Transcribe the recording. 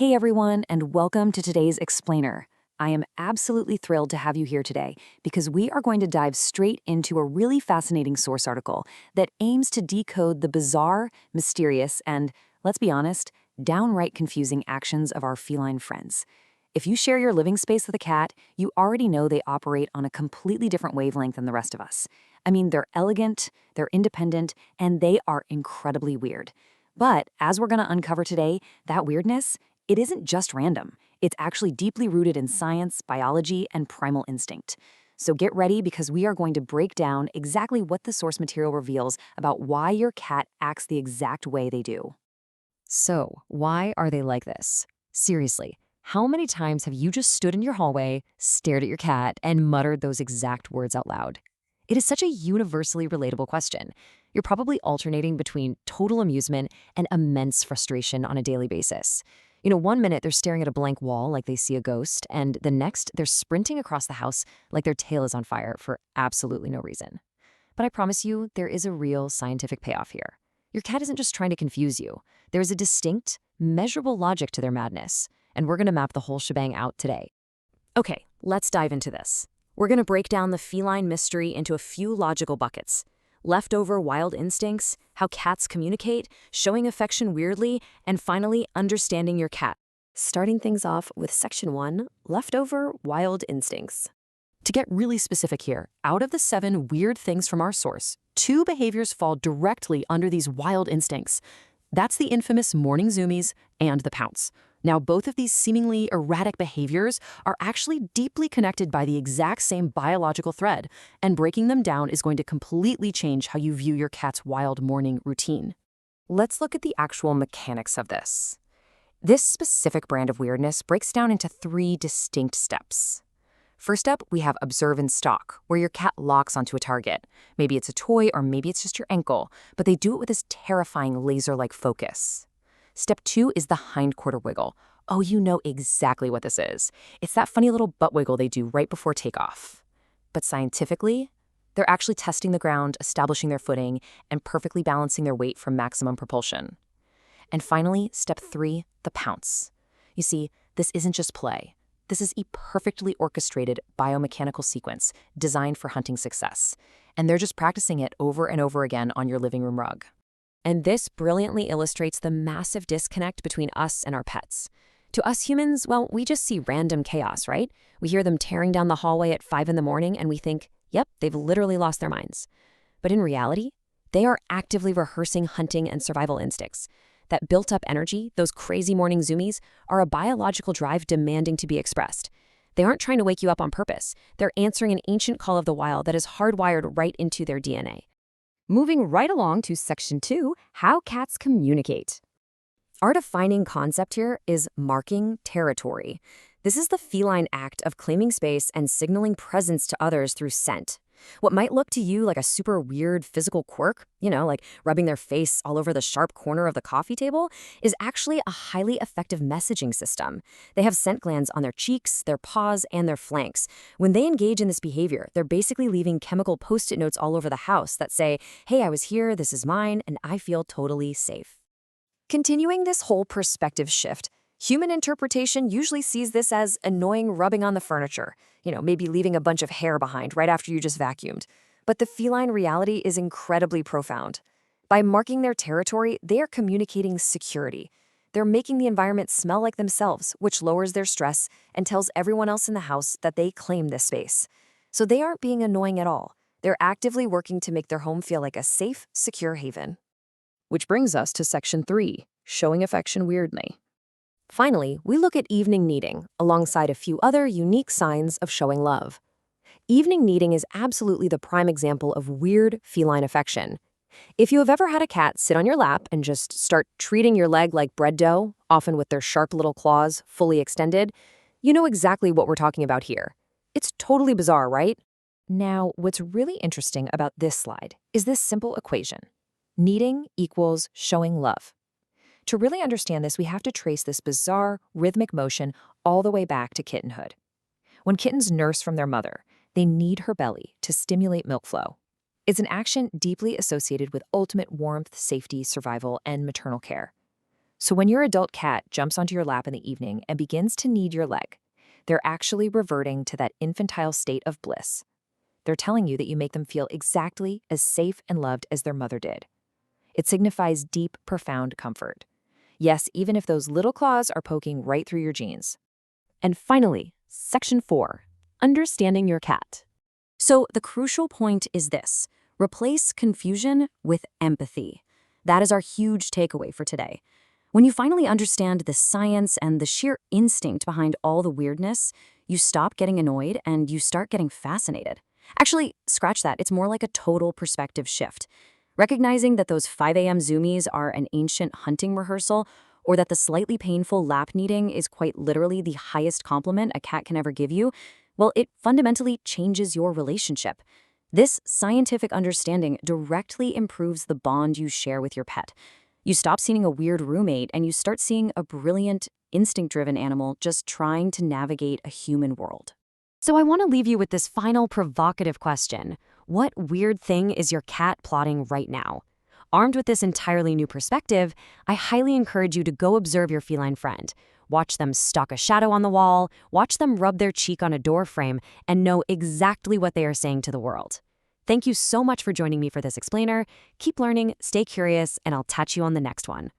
Hey everyone, and welcome to today's Explainer. I am absolutely thrilled to have you here today because we are going to dive straight into a really fascinating source article that aims to decode the bizarre, mysterious, and, let's be honest, downright confusing actions of our feline friends. If you share your living space with a cat, you already know they operate on a completely different wavelength than the rest of us. I mean, they're elegant, they're independent, and they are incredibly weird. But as we're going to uncover today, that weirdness, it isn't just random. It's actually deeply rooted in science, biology, and primal instinct. So get ready because we are going to break down exactly what the source material reveals about why your cat acts the exact way they do. So, why are they like this? Seriously, how many times have you just stood in your hallway, stared at your cat, and muttered those exact words out loud? It is such a universally relatable question. You're probably alternating between total amusement and immense frustration on a daily basis. One minute they're staring at a blank wall like they see a ghost, and the next they're sprinting across the house like their tail is on fire for absolutely no reason. But I promise you, there is a real scientific payoff here. Your cat isn't just trying to confuse you. There is a distinct, measurable logic to their madness, and we're going to map the whole shebang out today. Okay, let's dive into this. We're going to break down the feline mystery into a few logical buckets. Leftover wild instincts, how cats communicate, showing affection weirdly, and finally, understanding your cat. Starting things off with Section 1, Leftover Wild Instincts. To get really specific here, out of the 7 weird things from our source, 2 behaviors fall directly under these wild instincts. That's the infamous morning zoomies and the pounce. Now, both of these seemingly erratic behaviors are actually deeply connected by the exact same biological thread, and breaking them down is going to completely change how you view your cat's wild morning routine. Let's look at the actual mechanics of this. This specific brand of weirdness breaks down into 3 distinct steps. First up, we have observe and stalk, where your cat locks onto a target. Maybe it's a toy or maybe it's just your ankle, but they do it with this terrifying laser-like focus. Step 2 is the hindquarter wiggle. Oh, you know exactly what this is. It's that funny little butt wiggle they do right before takeoff. But scientifically, they're actually testing the ground, establishing their footing, and perfectly balancing their weight for maximum propulsion. And finally, step 3, the pounce. You see, this isn't just play. This is a perfectly orchestrated biomechanical sequence designed for hunting success. And they're just practicing it over and over again on your living room rug. And this brilliantly illustrates the massive disconnect between us and our pets. To us humans, well, we just see random chaos, right? We hear them tearing down the hallway at 5 in the morning and we think, yep, they've literally lost their minds. But in reality, they are actively rehearsing hunting and survival instincts. That built-up energy, those crazy morning zoomies, are a biological drive demanding to be expressed. They aren't trying to wake you up on purpose. They're answering an ancient call of the wild that is hardwired right into their DNA. Moving right along to Section 2, how cats communicate. Our defining concept here is marking territory. This is the feline act of claiming space and signaling presence to others through scent. What might look to you like a super weird physical quirk, like rubbing their face all over the sharp corner of the coffee table, is actually a highly effective messaging system. They have scent glands on their cheeks, their paws, and their flanks. When they engage in this behavior, they're basically leaving chemical post-it notes all over the house that say, hey, I was here, this is mine, and I feel totally safe. Continuing this whole perspective shift, human interpretation usually sees this as annoying rubbing on the furniture, maybe leaving a bunch of hair behind right after you just vacuumed. But the feline reality is incredibly profound. By marking their territory, they are communicating security. They're making the environment smell like themselves, which lowers their stress and tells everyone else in the house that they claim this space. So they aren't being annoying at all. They're actively working to make their home feel like a safe, secure haven. Which brings us to Section 3, showing affection weirdly. Finally, we look at evening kneading, alongside a few other unique signs of showing love. Evening kneading is absolutely the prime example of weird feline affection. If you have ever had a cat sit on your lap and just start treating your leg like bread dough, often with their sharp little claws fully extended, you know exactly what we're talking about here. It's totally bizarre, right? Now, what's really interesting about this slide is this simple equation. Kneading equals showing love. To really understand this, we have to trace this bizarre, rhythmic motion all the way back to kittenhood. When kittens nurse from their mother, they knead her belly to stimulate milk flow. It's an action deeply associated with ultimate warmth, safety, survival, and maternal care. So when your adult cat jumps onto your lap in the evening and begins to knead your leg, they're actually reverting to that infantile state of bliss. They're telling you that you make them feel exactly as safe and loved as their mother did. It signifies deep, profound comfort. Yes, even if those little claws are poking right through your jeans. And finally, Section 4, Understanding your cat. So the crucial point is this: replace confusion with empathy. That is our huge takeaway for today. When you finally understand the science and the sheer instinct behind all the weirdness, you stop getting annoyed and you start getting fascinated. Actually, scratch that. It's more like a total perspective shift. Recognizing that those 5 a.m. Zoomies are an ancient hunting rehearsal, or that the slightly painful lap kneading is quite literally the highest compliment a cat can ever give you, well, it fundamentally changes your relationship. This scientific understanding directly improves the bond you share with your pet. You stop seeing a weird roommate and you start seeing a brilliant, instinct-driven animal just trying to navigate a human world. So I want to leave you with this final provocative question. What weird thing is your cat plotting right now? Armed with this entirely new perspective, I highly encourage you to go observe your feline friend. Watch them stalk a shadow on the wall, watch them rub their cheek on a door frame, and know exactly what they are saying to the world. Thank you so much for joining me for this explainer. Keep learning, stay curious, and I'll catch you on the next one.